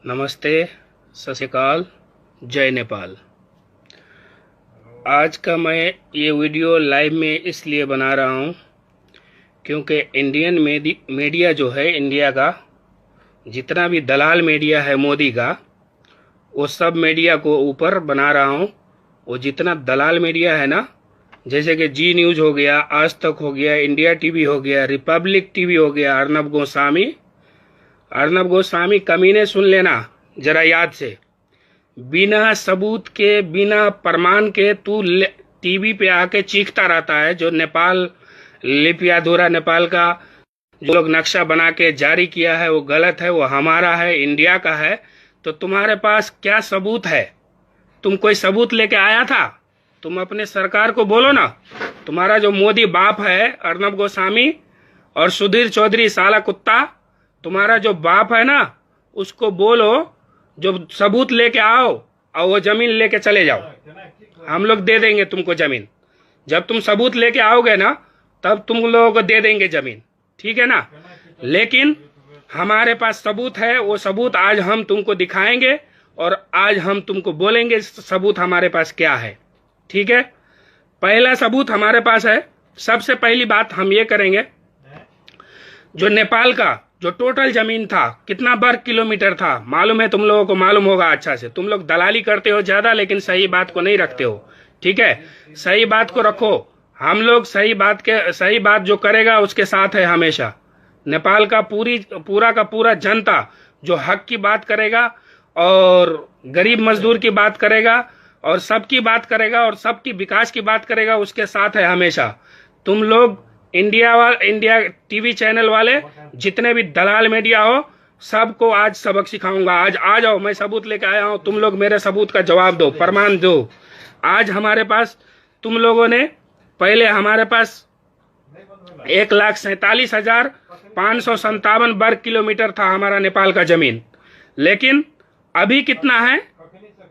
नमस्ते, सत श्री अकाल, जय नेपाल। आज का मैं ये वीडियो लाइव में इसलिए बना रहा हूँ क्योंकि इंडियन मीडिया जो है, इंडिया का जितना भी दलाल मीडिया है मोदी का, वो सब मीडिया को ऊपर बना रहा हूँ। वो जितना दलाल मीडिया है ना, जैसे कि जी न्यूज़ हो गया, आज तक हो गया, इंडिया टीवी हो गया, रिपब्लिक टीवी हो गया, अर्नब गोस्वामी कमीने, सुन लेना जरा याद से। बिना सबूत के, बिना प्रमाण के तू टीवी पे आके चीखता रहता है। जो नेपाल लिपियाधुरा नेपाल का जो लोग नक्शा बना के जारी किया है वो गलत है, वो हमारा है, इंडिया का है। तो तुम्हारे पास क्या सबूत है? तुम कोई सबूत लेके आया था? तुम अपने सरकार को बोलो ना। तुम्हारा जो मोदी बाप है अर्नब गोस्वामी और सुधीर चौधरी साला कुत्ता, तुम्हारा जो बाप है ना, उसको बोलो जो सबूत लेके आओ और वो जमीन लेके चले जाओ। हम लोग दे देंगे तुमको जमीन। जब तुम सबूत लेके आओगे ना, तब तुम लोगों को दे देंगे जमीन, ठीक है ना। लेकिन हमारे पास सबूत है, वो सबूत आज हम तुमको दिखाएंगे और आज हम तुमको बोलेंगे सबूत हमारे पास क्या है, ठीक है। पहला सबूत हमारे पास है। सबसे पहली बात हम ये करेंगे, जो नेपाल का जो टोटल जमीन था, कितना वर्ग किलोमीटर था मालूम है? तुम लोगों को मालूम होगा अच्छा से। तुम लोग दलाली करते हो ज्यादा, लेकिन सही बात को नहीं रखते हो, ठीक है। सही बात को रखो। हम लोग सही बात जो करेगा उसके साथ है हमेशा। नेपाल का पूरा का पूरा जनता जो हक की बात करेगा और गरीब मजदूर की बात करेगा और सबकी बात करेगा और सबकी विकास की बात करेगा, उसके साथ है हमेशा। तुम लोग इंडिया टीवी चैनल वाले जितने भी दलाल मीडिया हो, सबको आज सबक सिखाऊंगा। आज आ जाओ, मैं सबूत लेके आया हूं, तुम लोग मेरे सबूत का जवाब दो, प्रमाण दो। आज हमारे पास, तुम लोगों ने पहले हमारे पास 1,47,557 वर्ग किलोमीटर था हमारा नेपाल का जमीन, लेकिन अभी कितना है?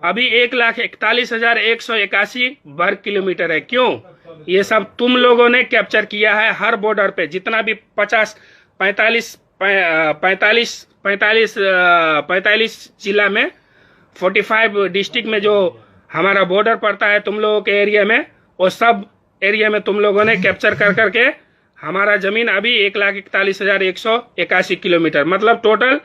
अभी 1,41,181 वर्ग किलोमीटर है। क्यों? ये सब तुम लोगों ने कैप्चर किया है। हर बॉर्डर पे जितना भी 45 जिला में, 45 डिस्ट्रिक्ट में जो हमारा बॉर्डर पड़ता है तुम लोगों के एरिया में, वो सब एरिया में तुम लोगों ने कैप्चर कर करके हमारा जमीन अभी 1,41,181 किलोमीटर, मतलब टोटल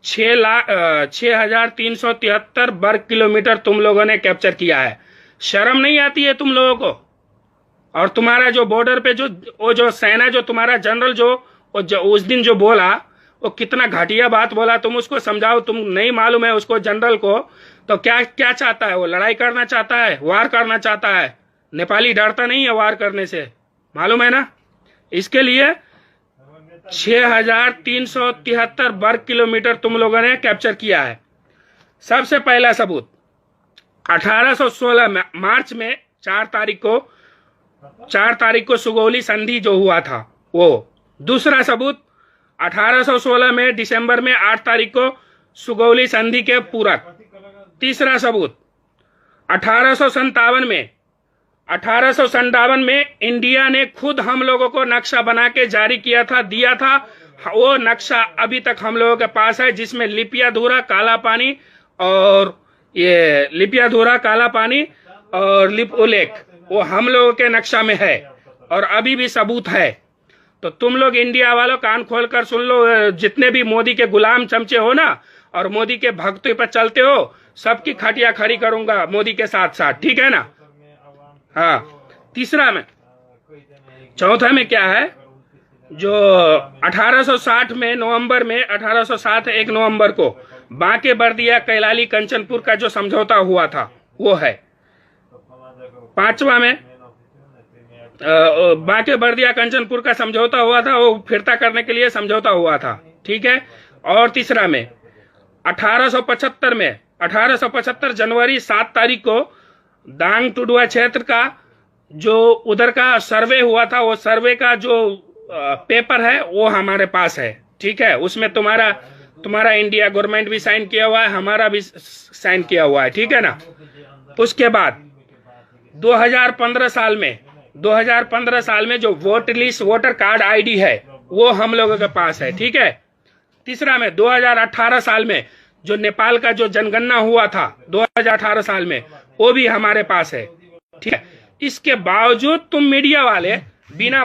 6,373 वर्ग किलोमीटर तुम लोगों ने कैप्चर किया है। शर्म नहीं आती है तुम लोगों को? और तुम्हारा जो बॉर्डर पे जो सेना, जो तुम्हारा जनरल जो उस दिन जो बोला, वो कितना घटिया बात बोला, तुम उसको समझाओ। तुम नहीं मालूम है उसको, जनरल को, तो क्या चाहता है वो? लड़ाई करना चाहता है, वार करना चाहता है। नेपाली डरता नहीं है वार करने से, मालूम है ना। इसके लिए 6,373 वर्ग किलोमीटर तुम लोगों ने कैप्चर किया है। सबसे पहला सबूत 1816 मार्च में 4 तारीख को सुगौली संधि जो हुआ था वो। दूसरा सबूत 1816 में दिसंबर में 8 तारीख को सुगौली संधि के पूरक। तीसरा सबूत 1857 में इंडिया ने खुद हम लोगों को नक्शा बना के जारी किया था, दिया था। वो नक्शा अभी तक हम लोगों के पास है, जिसमें लिपियाधुरा, काला पानी और लिप उलेख, वो हम लोगों के नक्शा में है और अभी भी सबूत है। तो तुम लोग इंडिया वालों कान खोलकर सुन लो। जितने भी मोदी के गुलाम चमचे हो ना और मोदी के भक्तों पर चलते हो, सबकी खटिया खड़ी करूंगा मोदी के साथ साथ, ठीक है ना। हाँ, तीसरा में, चौथा में क्या है? जो 1860 में नवंबर में 1860 1 नवंबर को बांके बर्दिया कैलाली कंचनपुर का जो समझौता हुआ था वो है। पांचवा में बांके बर्दिया कंचनपुर का समझौता हुआ था, वो फिरता करने के लिए समझौता हुआ था, ठीक है। और तीसरा में 1875 जनवरी 7 तारीख को दांग टुडुआ क्षेत्र का जो उधर का सर्वे हुआ था, वो सर्वे का जो पेपर है वो हमारे पास है, ठीक है। उसमें तुम्हारा इंडिया गवर्नमेंट भी साइन किया हुआ है, हमारा भी साइन किया हुआ है, ठीक है ना। उसके बाद 2015 साल में जो वोटर कार्ड आईडी है वो हम लोगों के पास है, ठीक है। तीसरा में 2018 साल में जो नेपाल का जो जनगणना हुआ था 2018 साल में, वो भी हमारे पास है, ठीक है। इसके बावजूद तुम मीडिया वाले बिना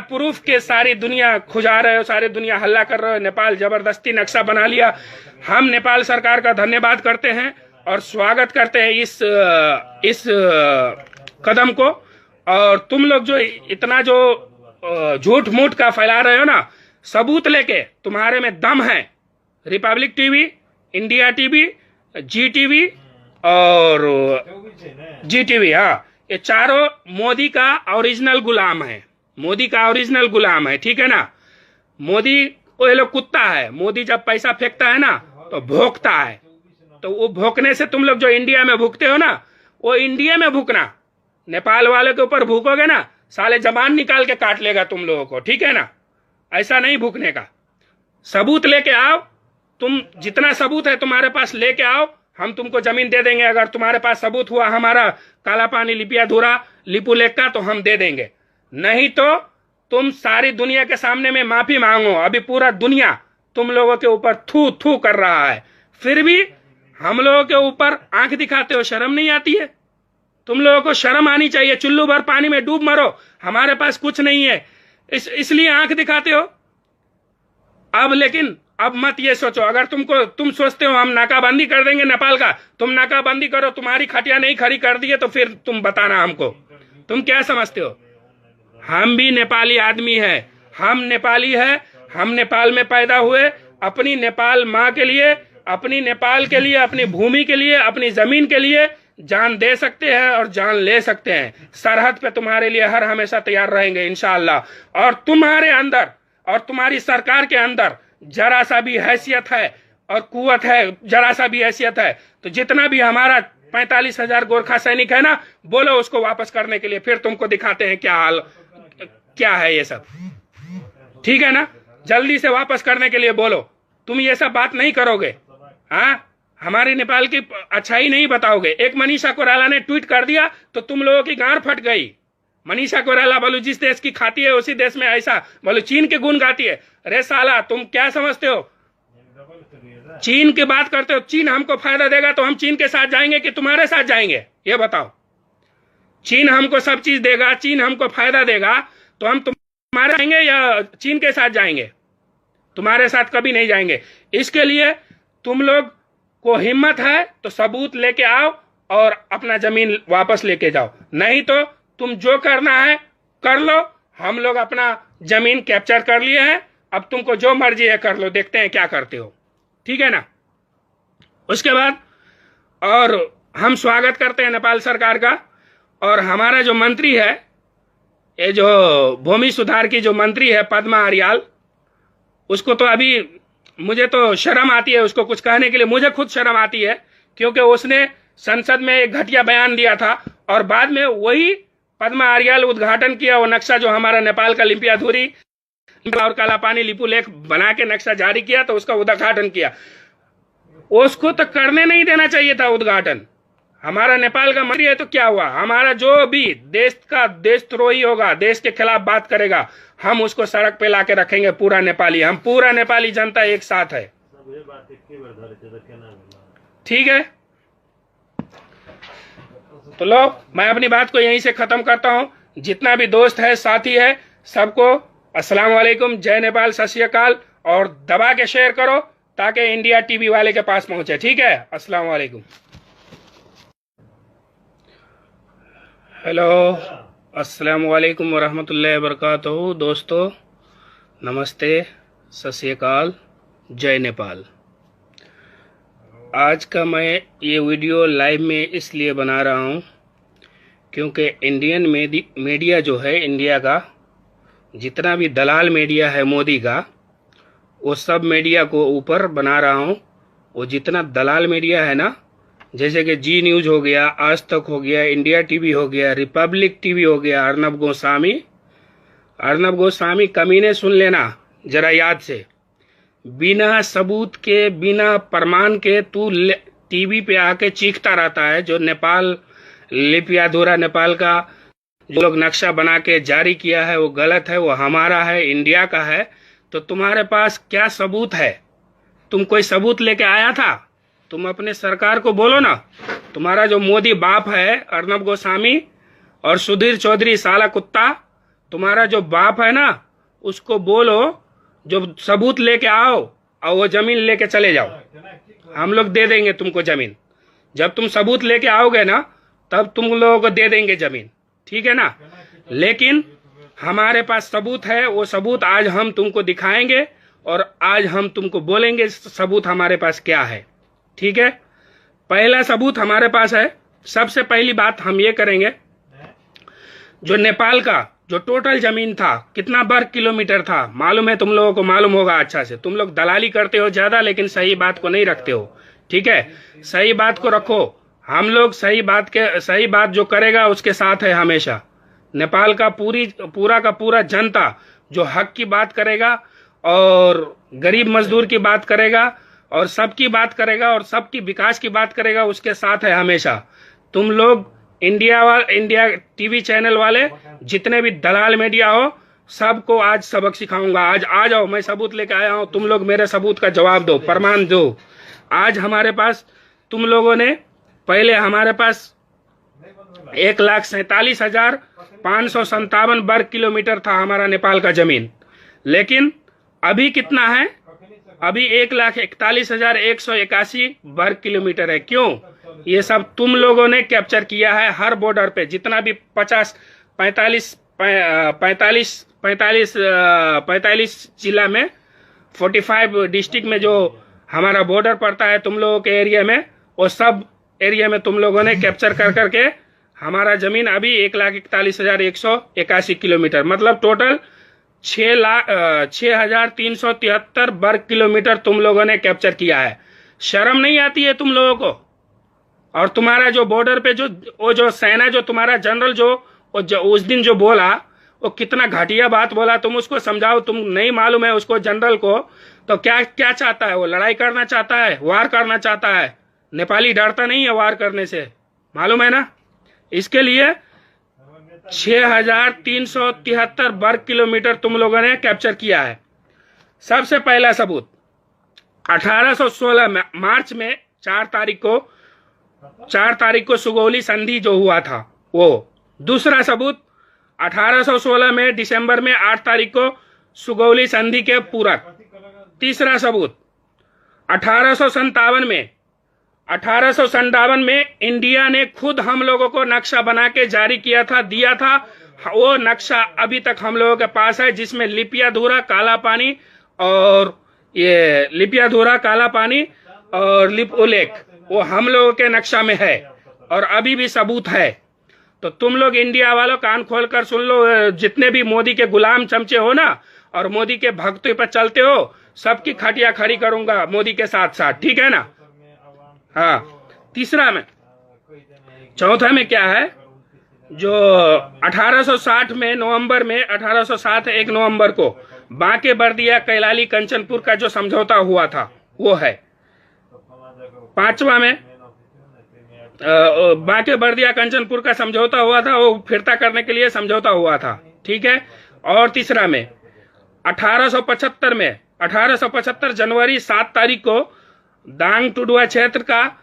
प्रूफ के सारी दुनिया खुजा रहे हो, सारी दुनिया हल्ला कर रहे हो, नेपाल जबरदस्ती नक्शा बना लिया। हम नेपाल सरकार का धन्यवाद करते हैं और स्वागत करते हैं इस कदम को। और तुम लोग जो इतना जो झूठ मूठ का फैला रहे हो ना, सबूत लेके, तुम्हारे में दम है। रिपब्लिक टीवी, इंडिया टीवी, जी टीवी और जी टीवी, हाँ, ये चारों मोदी का ओरिजिनल गुलाम है, मोदी का ओरिजिनल गुलाम है, ठीक है ना। मोदी वो ये लोग कुत्ता है, मोदी जब पैसा फेंकता है ना तो भौंकता है। तो वो भौंकने से तुम लोग जो इंडिया में भूखते हो ना, वो इंडिया में भूखना। नेपाल वाले के ऊपर भूकोगे ना, साले जबान निकाल के काट लेगा तुम लोगों को, ठीक है ना। ऐसा नहीं भूखने का। सबूत लेके आओ, तुम जितना सबूत है तुम्हारे पास लेके आओ, हम तुमको जमीन दे देंगे। अगर तुम्हारे पास सबूत हुआ हमारा काला पानी लिपियाधुरा लिपू लेक का, तो हम दे देंगे। नहीं तो तुम सारी दुनिया के सामने में माफी मांगो। अभी पूरा दुनिया तुम लोगों के ऊपर थू थू कर रहा है, फिर भी हम लोगों के ऊपर आंख दिखाते हो। शर्म नहीं आती है? तुम लोगों को शर्म आनी चाहिए। चुल्लू भर पानी में डूब मरो, हमारे पास कुछ नहीं है, इसलिए आंख दिखाते हो। अब लेकिन अब मत ये सोचो, अगर तुम सोचते हो हम नाकाबंदी कर देंगे नेपाल का, तुम नाकाबंदी करो, तुम्हारी खटिया नहीं खड़ी कर दिए तो फिर तुम बताना हमको। तुम क्या समझते हो? हम भी नेपाली आदमी है, हम नेपाली है, हम नेपाल में पैदा हुए। अपनी नेपाल माँ के लिए, अपनी नेपाल के लिए, अपनी भूमि के लिए, अपनी जमीन के लिए जान दे सकते हैं और जान ले सकते हैं। सरहद पे तुम्हारे लिए हर हमेशा तैयार रहेंगे इंशाअल्लाह। और तुम्हारे अंदर और तुम्हारी सरकार के अंदर जरा सा भी हैसियत है और कुवत है, जरा सा भी हैसियत है, तो जितना भी हमारा 45,000 गोरखा सैनिक है ना, बोलो उसको वापस करने के लिए। फिर तुमको दिखाते हैं क्या हाल क्या है ये सब, ठीक है ना। जल्दी से वापस करने के लिए बोलो। तुम ये सब बात नहीं करोगे, हाँ, हमारे नेपाल की अच्छाई नहीं बताओगे। एक मनीषा कोइराला ने ट्वीट कर दिया तो तुम लोगों की गांड फट गई। मनीषा कोइराला बोलो जिस देश की खाती है उसी देश में ऐसा बोलो चीन के गुण गाती है। अरे साला, तुम क्या समझते हो? चीन की बात करते हो। चीन हमको फायदा देगा तो हम चीन के साथ जाएंगे कि तुम्हारे साथ जाएंगे? ये बताओ। चीन हमको सब चीज देगा, चीन हमको फायदा देगा, तो हम तुम्हारे जाएंगे या चीन के साथ जाएंगे? तुम्हारे साथ कभी नहीं जाएंगे। इसके लिए तुम लोग को हिम्मत है तो सबूत लेके आओ और अपना जमीन वापस लेके जाओ, नहीं तो तुम जो करना है कर लो। हम लोग अपना जमीन कैप्चर कर लिए हैं, अब तुमको जो मर्जी है कर लो, देखते हैं क्या करते हो, ठीक है ना। उसके बाद और हम स्वागत करते हैं नेपाल सरकार का। और हमारा जो मंत्री है, ये जो भूमि सुधार की जो मंत्री है पद्मा आर्याल, उसको तो अभी मुझे तो शर्म आती है उसको कुछ कहने के लिए। मुझे खुद शर्म आती है, क्योंकि उसने संसद में एक घटिया बयान दिया था और बाद में वही पद्मा आर्याल उद्घाटन किया वो नक्शा जो हमारा नेपाल का लिपियाधुरी और काला पानी लिपू लेक बना के नक्शा जारी किया, तो उसका उद्घाटन किया। उसको तो करने नहीं देना चाहिए था उद्घाटन। हमारा नेपाल का मंत्री है तो क्या हुआ? हमारा जो भी देशद्रोही होगा, देश के खिलाफ बात करेगा, हम उसको सड़क पे लाके रखेंगे। पूरा नेपाली, हम पूरा नेपाली जनता एक साथ है, ठीक है। तो लो, मैं अपनी बात को यहीं से खत्म करता हूं। जितना भी दोस्त है, साथी है, सबको अस्सलाम वालेकुम, जय नेपाल, सत श्री अकाल। और दबा के शेयर करो ताकि इंडिया टीवी वाले के पास पहुंचे, ठीक है। अस्सलाम वालेकुम। हेलो, अस्सलाम वालेकुम वरहमतुल्लाहि वबरकातुहू। दोस्तों नमस्ते, सत श्री अकाल, जय नेपाल। आज का मैं ये वीडियो लाइव में इसलिए बना रहा हूँ क्योंकि इंडियन मीडिया जो है, इंडिया का जितना भी दलाल मीडिया है मोदी का, वो सब मीडिया को ऊपर बना रहा हूँ। वो जितना दलाल मीडिया है ना, जैसे कि जी न्यूज हो गया, आज तक हो गया, इंडिया टीवी हो गया, रिपब्लिक टीवी हो गया, अर्नब गोस्वामी कमीने, सुन लेना जरा याद से। बिना सबूत के, बिना प्रमाण के तू टीवी पे आके चीखता रहता है। जो नेपाल लिपियाधुरा नेपाल का जो लोग नक्शा बना के जारी किया है वो गलत है, वो हमारा है, इंडिया का है। तो तुम्हारे पास क्या सबूत है? तुम कोई सबूत लेके आया था? तुम अपने सरकार को बोलो ना। तुम्हारा जो मोदी बाप है अर्नब गोस्वामी और सुधीर चौधरी साला कुत्ता, तुम्हारा जो बाप है ना, उसको बोलो जो सबूत लेके आओ और वो जमीन लेके चले जाओ। हम लोग दे देंगे तुमको जमीन। जब तुम सबूत लेके आओगे ना तब तुम लोगों को दे देंगे जमीन, ठीक है ना। लेकिन हमारे पास सबूत है, वो सबूत आज हम तुमको दिखाएंगे और आज हम तुमको बोलेंगे सबूत हमारे पास क्या है, ठीक है। पहला सबूत हमारे पास है। सबसे पहली बात हम ये करेंगे, जो नेपाल का जो टोटल जमीन था कितना वर्ग किलोमीटर था मालूम है? तुम लोगों को मालूम होगा अच्छा से। तुम लोग दलाली करते हो ज्यादा, लेकिन सही बात को नहीं रखते हो, ठीक है। सही बात को रखो। हम लोग सही बात जो करेगा उसके साथ है हमेशा। नेपाल का पूरा का पूरा जनता जो हक की बात करेगा और गरीब मजदूर की बात करेगा और सबकी बात करेगा और सबकी विकास की बात करेगा, उसके साथ है हमेशा। तुम लोग इंडिया टीवी चैनल वाले जितने भी दलाल मीडिया हो, सबको आज सबक सिखाऊंगा। आज आ जाओ, मैं सबूत लेके आया हूं, तुम लोग मेरे सबूत का जवाब दो, प्रमाण दो। आज हमारे पास तुम लोगों ने, पहले हमारे पास 1,47,557 वर्ग किलोमीटर था हमारा नेपाल का जमीन, लेकिन अभी कितना है? अभी 1,41,181 वर्ग किलोमीटर है। क्यों? ये सब तुम लोगों ने कैप्चर किया है। हर बॉर्डर पे जितना भी 45 जिला में, 45 डिस्ट्रिक्ट में जो हमारा बॉर्डर पड़ता है तुम लोगों के एरिया में, वो सब एरिया में तुम लोगों ने कैप्चर कर करके हमारा जमीन अभी 1,41,181 किलोमीटर, मतलब टोटल 6,373 वर्ग किलोमीटर तुम लोगों ने कैप्चर किया है। शर्म नहीं आती है तुम लोगों को? और तुम्हारा जो बॉर्डर पे जो सेना, जो तुम्हारा जनरल जो उस दिन जो बोला, वो कितना घटिया बात बोला, तुम उसको समझाओ। तुम नहीं मालूम है उसको, जनरल को, तो क्या क्या चाहता है वो? लड़ाई करना चाहता है, वार करना चाहता है। नेपाली डरता नहीं है वार करने से, मालूम है ना। इसके लिए 6,373 वर्ग किलोमीटर तुम लोगों ने कैप्चर किया है। सबसे पहला सबूत 1816 मार्च में 4 तारीख को सुगौली संधि जो हुआ था वो। दूसरा सबूत 1816 में दिसंबर में 8 तारीख को सुगौली संधि के पूरक। तीसरा सबूत 1857 में इंडिया ने खुद हम लोगों को नक्शा बना के जारी किया था, दिया था। वो नक्शा अभी तक हम लोगों के पास है, जिसमें लिपियाधुरा, काला पानी और लिप उलेख, वो हम लोगों के नक्शा में है और अभी भी सबूत है। तो तुम लोग इंडिया वालों कान खोल कर सुन लो। जितने भी मोदी के गुलाम चमचे हो ना और मोदी के भक्तों पर चलते हो, सबकी खटिया खड़ी करूंगा मोदी के साथ साथ, ठीक है ना। हाँ, तीसरा में, चौथा में क्या है, जो 1860 में नवंबर में 1860 1 नवंबर को बांके बर्दिया कैलाली कंचनपुर का जो समझौता हुआ था वो है। पांचवा में बांके बर्दिया कंचनपुर का समझौता हुआ था, वो फिरता करने के लिए समझौता हुआ था, ठीक है। और तीसरा में 1875 जनवरी 7 तारीख को दांग टुडुआ क्षेत्र का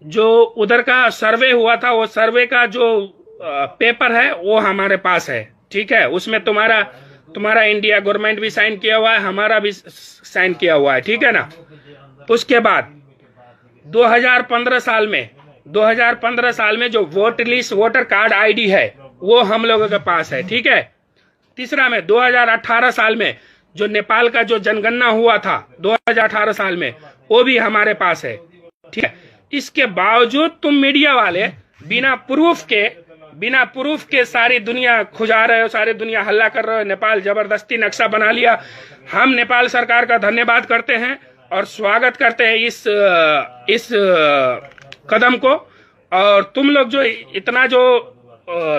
जो उधर का सर्वे हुआ था, वो सर्वे का जो पेपर है वो हमारे पास है, ठीक है। उसमें तुम्हारा इंडिया गवर्नमेंट भी साइन किया हुआ है, हमारा भी साइन किया हुआ है, ठीक है ना। उसके बाद 2015 साल में जो वोटर कार्ड आईडी है वो हम लोगों के पास है, ठीक है। तीसरा में 2018 साल में जो नेपाल का जो जनगणना हुआ था 2018 साल में, वो भी हमारे पास है, ठीक है। इसके बावजूद तुम मीडिया वाले बिना प्रूफ के सारी दुनिया खुजा रहे हो, सारी दुनिया हल्ला कर रहे हो, नेपाल जबरदस्ती नक्शा बना लिया। हम नेपाल सरकार का धन्यवाद करते हैं और स्वागत करते हैं इस कदम को। और तुम लोग जो इतना जो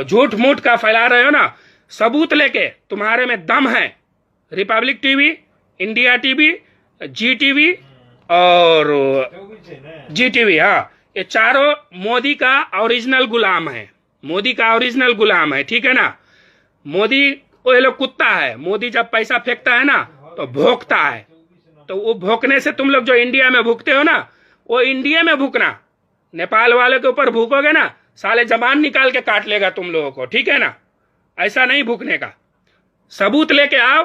झूठ मूठ का फैला रहे हो ना, सबूत लेके, तुम्हारे में दम है। रिपब्लिक टीवी, इंडिया टीवी, जी टीवी और जी टीवी, हाँ, ये चारों मोदी का ओरिजिनल गुलाम है, ठीक है ना। मोदी वो ये लोग कुत्ता है। मोदी जब पैसा फेंकता है ना तो भौंकता है, तो वो भूखने से तुम लोग जो इंडिया में भूखते हो ना, वो इंडिया में भूखना। नेपाल वाले के ऊपर भूखोगे ना, साले जबान निकाल के काट लेगा तुम लोगों को, ठीक है ना। ऐसा नहीं भूखने का। सबूत लेके आओ,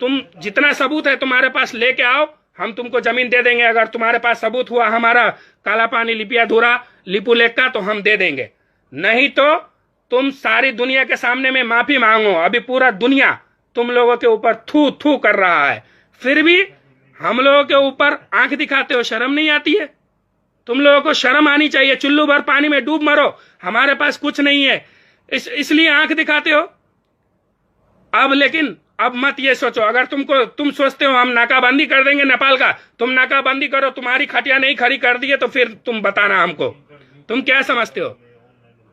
तुम जितना सबूत है तुम्हारे पास लेके आओ, हम तुमको जमीन दे देंगे। अगर तुम्हारे पास सबूत हुआ हमारा काला पानी लिपियाधुरा लिपू लेक का, तो हम दे देंगे। नहीं तो तुम सारी दुनिया के सामने में माफी मांगो। अभी पूरा दुनिया तुम लोगों के ऊपर थू थू कर रहा है, फिर भी हम लोगों के ऊपर आंख दिखाते हो। शर्म नहीं आती है? तुम लोगों को शर्म आनी चाहिए। चुल्लू भर पानी में डूब मरो, हमारे पास कुछ नहीं है, इसलिए आंख दिखाते हो। अब लेकिन अब मत ये सोचो, अगर तुम सोचते हो हम नाकाबंदी कर देंगे नेपाल का, तुम नाकाबंदी करो, तुम्हारी खटिया नहीं खड़ी कर दी है तो फिर तुम बताना हमको, तुम क्या समझते हो।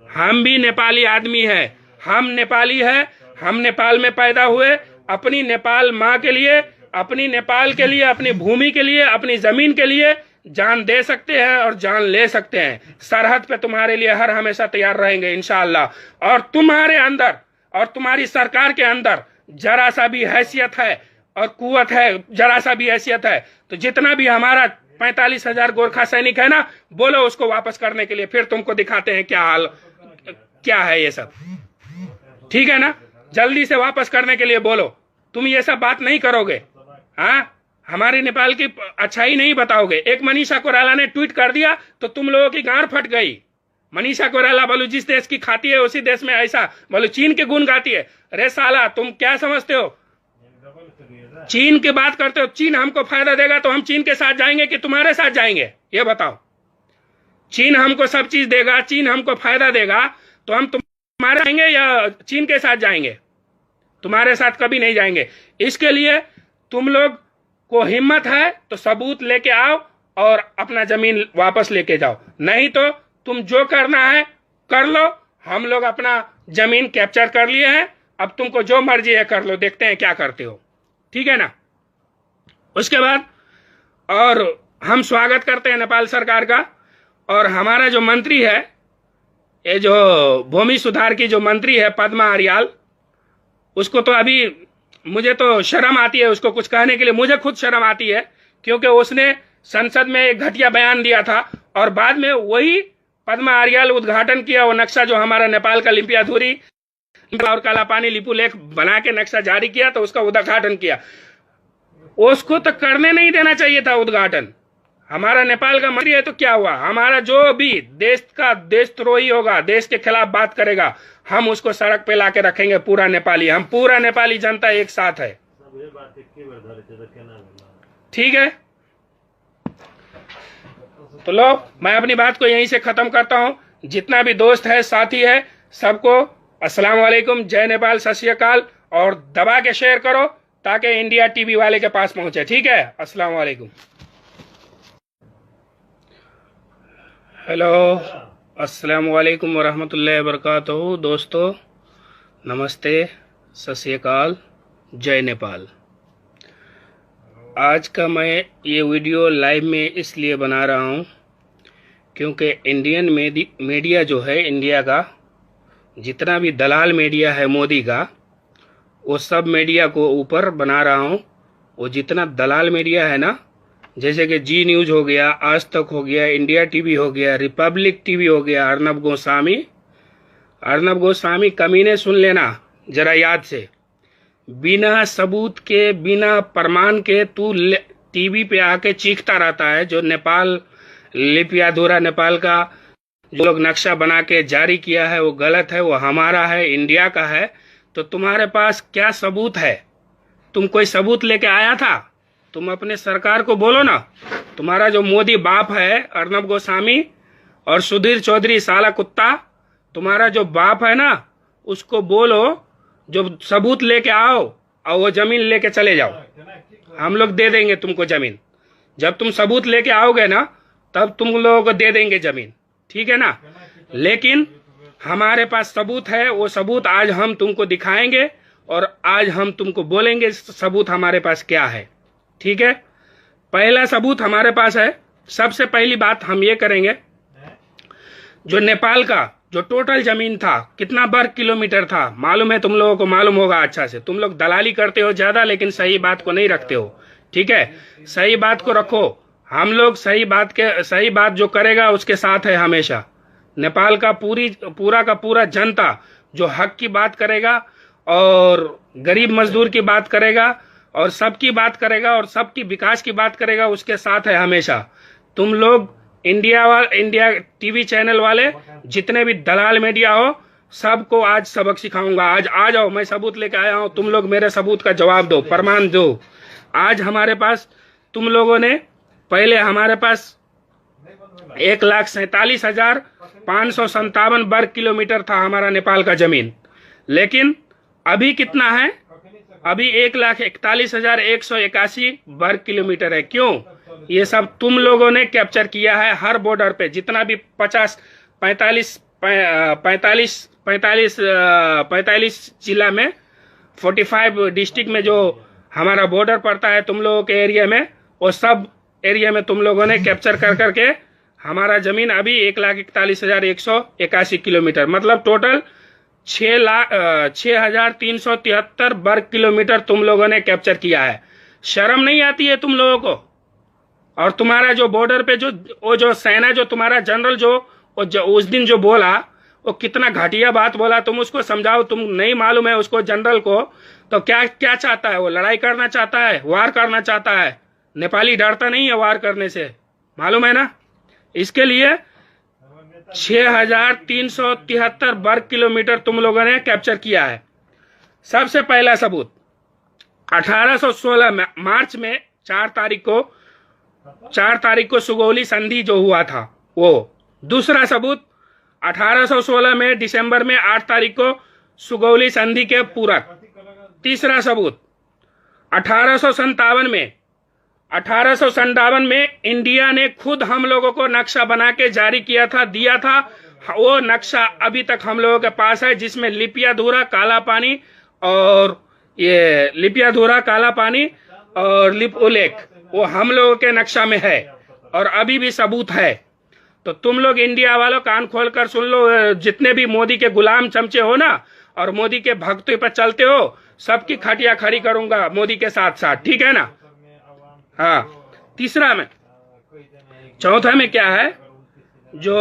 हम भी नेपाली आदमी है, हम नेपाली है, हम नेपाल में पैदा हुए, अपनी नेपाल माँ के लिए, अपनी नेपाल के लिए, अपनी भूमि के लिए, अपनी जमीन के लिए जान दे सकते हैं और जान ले सकते हैं। सरहद पे तुम्हारे लिए हर हमेशा तैयार रहेंगे इंशाअल्लाह। और तुम्हारे अंदर और तुम्हारी सरकार के अंदर जरा सा भी हैसियत है और कुवत है, जरा सा भी हैसियत है, तो जितना भी हमारा 45,000 गोरखा सैनिक है ना, बोलो उसको वापस करने के लिए, फिर तुमको दिखाते हैं क्या हाल क्या है ये सब, ठीक है ना। जल्दी से वापस करने के लिए बोलो। तुम ये सब बात नहीं करोगे, हाँ, हमारे नेपाल की अच्छाई नहीं बताओगे। एक मनीषा कोइराला ने ट्वीट कर दिया तो तुम लोगों की गांड फट गई। मनीषा कोइराला बोलो जिस देश की खाती है उसी देश में ऐसा बोलो चीन के गुण गाती है। अरे साला तुम क्या समझते हो, चीन की बात करते हो। चीन हमको फायदा देगा तो हम चीन के साथ जाएंगे कि तुम्हारे साथ जाएंगे, ये बताओ। चीन हमको सब चीज देगा, चीन हमको फायदा देगा, तो हम तुम्हारे जाएंगे या चीन के साथ जाएंगे? तुम्हारे साथ कभी नहीं जाएंगे। इसके लिए तुम लोग को हिम्मत है तो सबूत लेके आओ और अपना जमीन वापस लेके जाओ, नहीं तो तुम जो करना है कर लो। हम लोग अपना जमीन कैप्चर कर लिए हैं, अब तुमको जो मर्जी है कर लो, देखते हैं क्या करते हो, ठीक है ना। उसके बाद और हम स्वागत करते हैं नेपाल सरकार का। और हमारा जो मंत्री है, ये जो भूमि सुधार की जो मंत्री है पद्मा आर्याल, उसको तो अभी मुझे तो शर्म आती है उसको कुछ कहने के लिए। मुझे खुद शर्म आती है क्योंकि उसने संसद में एक घटिया बयान दिया था और बाद में वही पद्मा आर्याल उद्घाटन किया वो नक्शा जो हमारा नेपाल का लिपियाधुरी और काला पानी लिपू लेक बना के नक्शा जारी किया, तो उसका उद्घाटन किया। उसको तो करने नहीं देना चाहिए था उद्घाटन। हमारा नेपाल का मंत्री है तो क्या हुआ, हमारा जो भी देश का देशद्रोही होगा, देश के खिलाफ बात करेगा, हम उसको सड़क पे लाके रखेंगे। पूरा नेपाली, हम पूरा नेपाली जनता एक साथ है, ठीक है। तो लो मैं अपनी बात को यहीं से खत्म करता हूं। जितना भी दोस्त है, साथी है, सबको अस्सलाम वालेकुम, जय नेपाल, सत श्री अकाल। और दबा के शेयर करो ताकि इंडिया टीवी वाले के पास पहुंचे, ठीक है। अस्सलाम वालेकुम। हेलो, अस्सलाम वालेकुम वरहमतुल्लाहि वबरकातुहू। दोस्तों नमस्ते, सत श्री अकाल, जय नेपाल। आज का मैं ये वीडियो लाइव में इसलिए बना रहा हूँ क्योंकि इंडियन मीडिया जो है, इंडिया का जितना भी दलाल मीडिया है मोदी का, वो सब मीडिया को ऊपर बना रहा हूँ। वो जितना दलाल मीडिया है ना, जैसे कि जी न्यूज हो गया, आज तक हो गया, इंडिया टीवी हो गया, रिपब्लिक टीवी हो गया, अर्नब गोस्वामी कमीने, सुन लेना जरा याद से। बिना सबूत के, बिना प्रमाण के तू टीवी पे आके चीखता रहता है। जो नेपाल लिपियाधुरा नेपाल का जो लोग नक्शा बना के जारी किया है वो गलत है, वो हमारा है, इंडिया का है। तो तुम्हारे पास क्या सबूत है? तुम कोई सबूत लेके आया था? तुम अपने सरकार को बोलो ना। तुम्हारा जो मोदी बाप है अर्नब गोस्वामी और सुधीर चौधरी साला कुत्ता, तुम्हारा जो बाप है ना, उसको बोलो जो सबूत लेके आओ और वो जमीन लेके चले जाओ। हम लोग दे देंगे तुमको जमीन। जब तुम सबूत लेके आओगे ना तब तुम लोगों को दे देंगे जमीन, ठीक है ना। लेकिन हमारे पास सबूत है, वो सबूत आज हम तुमको दिखाएंगे और आज हम तुमको बोलेंगे सबूत हमारे पास क्या है, ठीक है। पहला सबूत हमारे पास है। सबसे पहली बात हम ये करेंगे, जो नेपाल का जो टोटल जमीन था कितना वर्ग किलोमीटर था मालूम है? तुम लोगों को मालूम होगा अच्छा से। तुम लोग दलाली करते हो ज्यादा, लेकिन सही बात को नहीं रखते हो, ठीक है, सही बात को रखो। हम लोग सही बात जो करेगा उसके साथ है हमेशा। नेपाल का पूरा का पूरा जनता जो हक की बात करेगा और गरीब मजदूर की बात करेगा और सबकी बात करेगा और सबकी विकास की बात करेगा, उसके साथ है हमेशा। तुम लोग इंडिया टीवी चैनल वाले जितने भी दलाल मीडिया हो, सबको आज सबक सिखाऊंगा। आज आ जाओ, मैं सबूत लेके आया हूं, तुम लोग मेरे सबूत का जवाब दो, प्रमाण दो। आज हमारे पास तुम लोगों ने, पहले हमारे पास 1,47,557 वर्ग किलोमीटर था हमारा नेपाल का जमीन, लेकिन अभी कितना है? अभी 1,41,181 वर्ग किलोमीटर है। क्यों? ये सब तुम लोगों ने कैप्चर किया है। हर बॉर्डर पे जितना भी 45 जिला में, 45 डिस्ट्रिक्ट में जो हमारा बॉर्डर पड़ता है तुम लोगों के एरिया में, वो सब एरिया में तुम लोगों ने कैप्चर कर करके हमारा जमीन अभी 1,41,181 किलोमीटर, मतलब टोटल 6,373 वर्ग किलोमीटर तुम लोगों ने कैप्चर किया है। शर्म नहीं आती है तुम लोगों को? और तुम्हारा जो बॉर्डर पे जो सेना, जो तुम्हारा जनरल जो उस दिन जो बोला, वो कितना घटिया बात बोला, तुम उसको समझाओ। तुम नहीं मालूम है उसको, जनरल को, तो क्या क्या चाहता है वो? लड़ाई करना चाहता है, वार करना चाहता है। नेपाली डरता नहीं है वार करने से, मालूम है ना? इसके लिए 6,373 वर्ग किलोमीटर तुम लोगों ने कैप्चर किया है। सबसे पहला सबूत 1816 मार्च में 4 तारीख को सुगौली संधि जो हुआ था वो। दूसरा सबूत 1816 में दिसंबर में 8 तारीख को सुगौली संधि के पूरक। तीसरा सबूत 1857 में इंडिया ने खुद हम लोगों को नक्शा बना के जारी किया था, दिया था। वो नक्शा अभी तक हम लोगों के पास है, जिसमें लिपियाधुरा, काला पानी और लिप उल्लेख वो हम लोगों के नक्शा में है और अभी भी सबूत है। तो तुम लोग इंडिया वालों कान खोल कर सुन लो, जितने भी मोदी के गुलाम चमचे हो ना और मोदी के भक्तों पर चलते हो, सबकी खटिया खड़ी करूंगा मोदी के साथ साथ, ठीक है ना? हाँ, तीसरा में, चौथा में क्या है, जो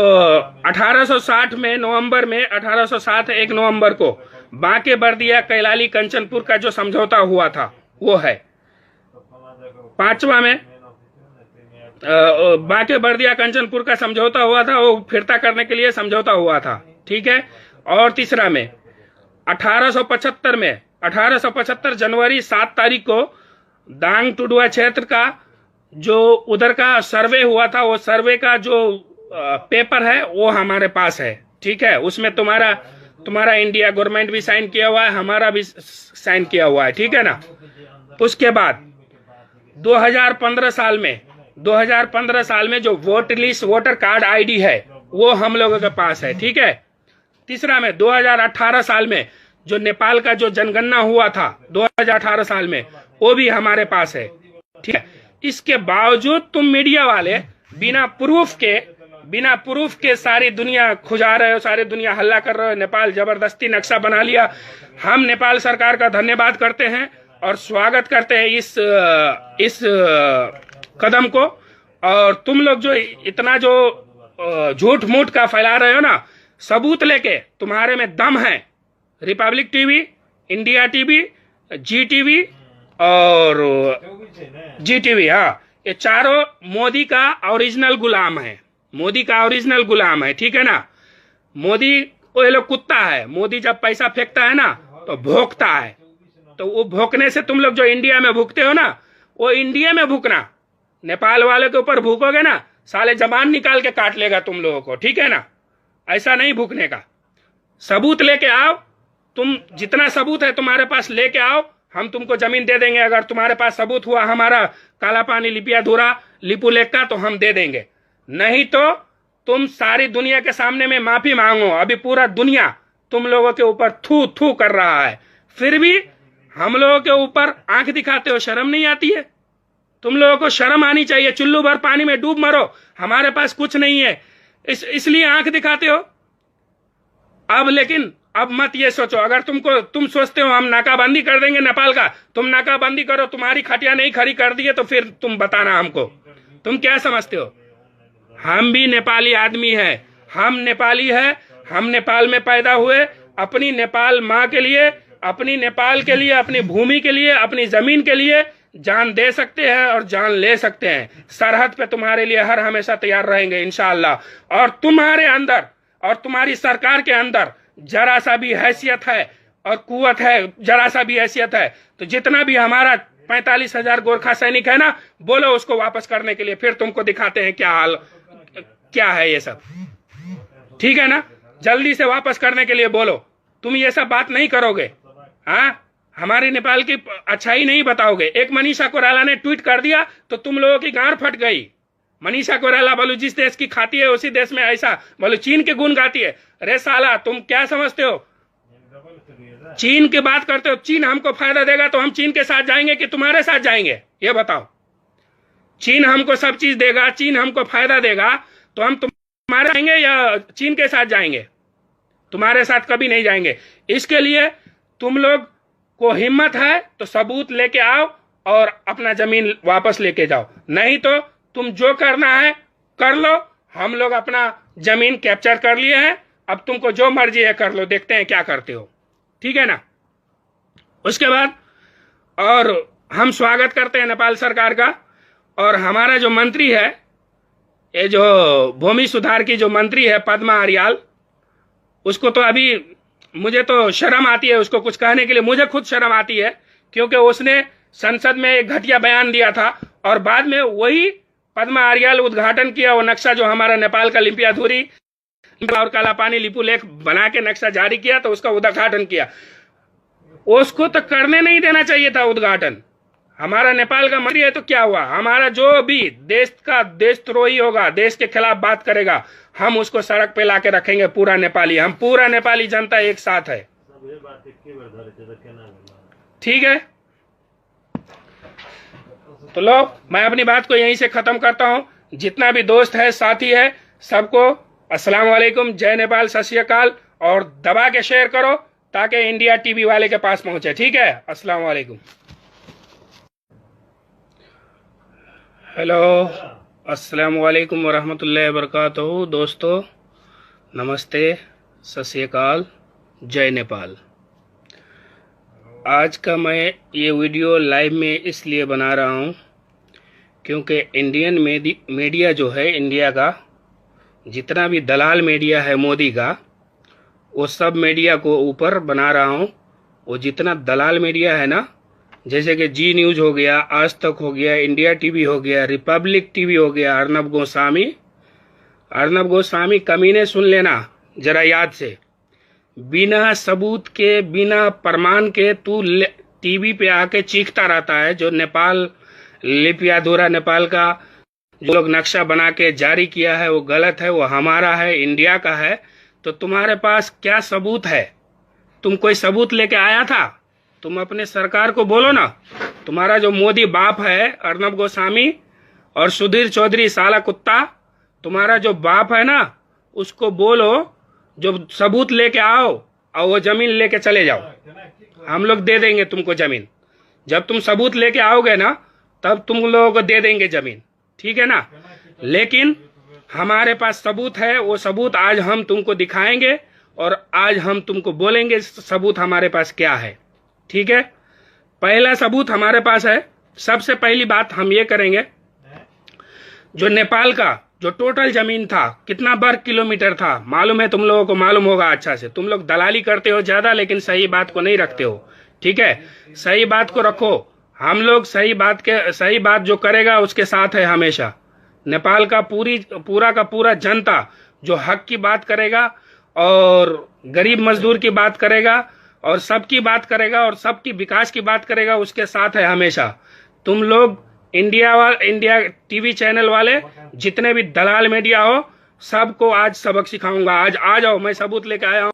1860 में नवंबर में 1860 1 नवंबर को बांके बर्दिया कैलाली कंचनपुर का जो समझौता हुआ था वो है। पांचवा में बांके बर्दिया कंचनपुर का समझौता हुआ था, वो फिरता करने के लिए समझौता हुआ था, ठीक है। और तीसरा में 1875 जनवरी 7 तारीख को दांग टुडुआ क्षेत्र का जो उधर का सर्वे हुआ था, वो सर्वे का जो पेपर है वो हमारे पास है, ठीक है। उसमें तुम्हारा इंडिया गवर्नमेंट भी साइन किया हुआ है, हमारा भी साइन किया हुआ है, ठीक है ना। उसके बाद 2015 साल में जो वोटर कार्ड आईडी है वो हम लोगों के पास है, ठीक है। तीसरा में 2018 साल में जो नेपाल का जो जनगणना हुआ था 2018 साल में, वो भी हमारे पास है, ठीक है। इसके बावजूद तुम मीडिया वाले बिना प्रूफ के सारी दुनिया खुजा रहे हो, सारी दुनिया हल्ला कर रहे हो, नेपाल जबरदस्ती नक्शा बना लिया। हम नेपाल सरकार का धन्यवाद करते हैं और स्वागत करते हैं इस कदम को। और तुम लोग जो इतना जो झूठ मूठ का फैला रहे हो ना, सबूत लेके, तुम्हारे में दम है। रिपब्लिक टीवी, इंडिया टीवी, जी टीवी और जी टीवी, हाँ, ये चारों मोदी का ओरिजिनल गुलाम है, ठीक है ना। मोदी वो ये लोग कुत्ता है, मोदी जब पैसा फेंकता है ना तो भौंकता है, तो वो भौंकने से तुम लोग जो इंडिया में भूखते हो ना, वो इंडिया में भूखना। नेपाल वाले के ऊपर भूकोगे ना, साले जबान निकाल के काट लेगा तुम लोगों को, ठीक है ना। ऐसा नहीं भूखने का। सबूत लेके आओ, तुम जितना सबूत है तुम्हारे पास लेके आओ, हम तुमको जमीन दे देंगे। अगर तुम्हारे पास सबूत हुआ हमारा काला पानी, लिपियाधुरा, लिपुलेख का, तो हम दे देंगे। नहीं तो तुम सारी दुनिया के सामने में माफी मांगो। अभी पूरा दुनिया तुम लोगों के ऊपर थू थू कर रहा है, फिर भी हम लोगों के ऊपर आंख दिखाते हो। शर्म नहीं आती है? तुम लोगों को शर्म आनी चाहिए। चुल्लू भर पानी में डूब मरो, हमारे पास कुछ नहीं है, इसलिए आंख दिखाते हो। अब लेकिन अब मत ये सोचो, अगर तुम सोचते हो हम नाकाबंदी कर देंगे नेपाल का, तुम नाकाबंदी करो, तुम्हारी खटिया नहीं खड़ी कर दी है तो फिर तुम बताना हमको, तुम क्या समझते हो? हम भी नेपाली आदमी है, हम नेपाली है, हम नेपाल में पैदा हुए, अपनी नेपाल माँ के लिए, अपनी नेपाल के लिए, अपनी भूमि के लिए, अपनी जमीन के लिए जान दे सकते हैं और जान ले सकते हैं। सरहद पे तुम्हारे लिए हर हमेशा तैयार रहेंगे इंशाअल्लाह। और तुम्हारे अंदर और तुम्हारी सरकार के अंदर जरा सा भी हैसियत है और कुवत है, जरा सा भी हैसियत है तो जितना भी हमारा 45,000 गोरखा सैनिक है ना, बोलो उसको वापस करने के लिए, फिर तुमको दिखाते हैं क्या हाल क्या है ये सब। ठीक है ना, जल्दी से वापस करने के लिए बोलो। तुम ये सब बात नहीं करोगे, हाँ, हमारे नेपाल की अच्छाई नहीं बताओगे। एक मनीषा कोइराला ने ट्वीट कर दिया तो तुम लोगों की गांड फट गई। मनीषा कोइराला बोलो जिस देश की खाती है उसी देश में ऐसा बोलो चीन के गुण गाती है। अरे साला तुम क्या समझते हो, चीन की बात करते हो, चीन हमको फायदा देगा तो हम चीन के साथ जाएंगे कि तुम्हारे साथ जाएंगे, ये बताओ। चीन हमको सब चीज देगा, चीन हमको फायदा देगा तो हम तुम्हारे जाएंगे या चीन के साथ जाएंगे? तुम्हारे साथ कभी नहीं जाएंगे। इसके लिए तुम लोग को हिम्मत है तो सबूत लेके आओ और अपना जमीन वापस लेके जाओ, नहीं तो तुम जो करना है कर लो। हम लोग अपना जमीन कैप्चर कर लिए हैं, अब तुमको जो मर्जी है कर लो, देखते हैं क्या करते हो। ठीक है ना। उसके बाद और हम स्वागत करते हैं नेपाल सरकार का। और हमारा जो मंत्री है, ये जो भूमि सुधार की जो मंत्री है पद्मा आर्याल, उसको तो अभी मुझे तो शर्म आती है उसको कुछ कहने के लिए, मुझे खुद शर्म आती है, क्योंकि उसने संसद में एक घटिया बयान दिया था और बाद में वही पद्मा आर्याल उद्घाटन किया वो नक्शा जो हमारा नेपाल का लिम्पियाधुरी और कालापानी लिपुलेख बना के नक्शा जारी किया तो उसका उद्घाटन किया। उसको तो करने नहीं देना चाहिए था उद्घाटन। हमारा नेपाल का मंत्री है तो क्या हुआ, हमारा जो भी देश का देशद्रोही होगा, देश के खिलाफ बात करेगा, हम उसको सड़क पे लाके रखेंगे। पूरा नेपाली, हम पूरा नेपाली जनता एक साथ है। ठीक है, तो लो मैं अपनी बात को यहीं से खत्म करता हूं। जितना भी दोस्त है, साथी है, सबको अस्सलाम वालेकुम, जय नेपाल, सत श्री अकाल। और दबा के शेयर करो ताकि इंडिया टीवी वाले के पास पहुंचे। ठीक है, अस्सलाम वालेकुम। हेलो, अस्सलाम वालेकुम वरहमतुल्लाहि वबरकातुहू। दोस्तों नमस्ते, सत श्री अकाल, जय नेपाल। आज का मैं ये वीडियो लाइव में इसलिए बना रहा हूँ क्योंकि इंडियन मीडिया जो है, इंडिया का जितना भी दलाल मीडिया है मोदी का, वो सब मीडिया को ऊपर बना रहा हूँ। वो जितना दलाल मीडिया है ना, जैसे कि जी न्यूज हो गया, आज तक हो गया, इंडिया टीवी हो गया, रिपब्लिक टीवी हो गया, अर्नब गोस्वामी कमीने सुन लेना जरा याद से, बिना सबूत के, बिना प्रमाण के तू टीवी पे आके चीखता रहता है। जो नेपाल लिपियाधुरा नेपाल का जो लोग नक्शा बना के जारी किया है वो गलत है, वो हमारा है, इंडिया का है। तो तुम्हारे पास क्या सबूत है? तुम कोई सबूत लेके आया था? तुम अपने सरकार को बोलो ना। तुम्हारा जो मोदी बाप है अर्नब गोस्वामी और सुधीर चौधरी साला कुत्ता, तुम्हारा जो बाप है ना, उसको बोलो जो सबूत लेके आओ और वो जमीन लेके चले जाओ। हम लोग दे देंगे तुमको जमीन। जब तुम सबूत लेके आओगे ना तब तुम लोगों को दे देंगे जमीन। ठीक है ना। लेकिन हमारे पास सबूत है, वो सबूत आज हम तुमको दिखाएंगे और आज हम तुमको बोलेंगे सबूत हमारे पास क्या है। ठीक है, पहला सबूत हमारे पास है। सबसे पहली बात हम ये करेंगे, जो नेपाल का जो टोटल जमीन था कितना वर्ग किलोमीटर था मालूम है? तुम लोगों को मालूम होगा अच्छा से। तुम लोग दलाली करते हो ज्यादा, लेकिन सही बात को नहीं रखते हो। ठीक है, सही बात को रखो। हम लोग सही बात जो करेगा उसके साथ है हमेशा। नेपाल का पूरा का पूरा जनता जो हक की बात करेगा और गरीब मजदूर की बात करेगा और सबकी बात करेगा और सबकी विकास की बात करेगा, उसके साथ है हमेशा। तुम लोग इंडिया टीवी चैनल वाले जितने भी दलाल मीडिया हो, सबको आज सबक सिखाऊंगा। आज आ जाओ, मैं सबूत लेके आया हूँ।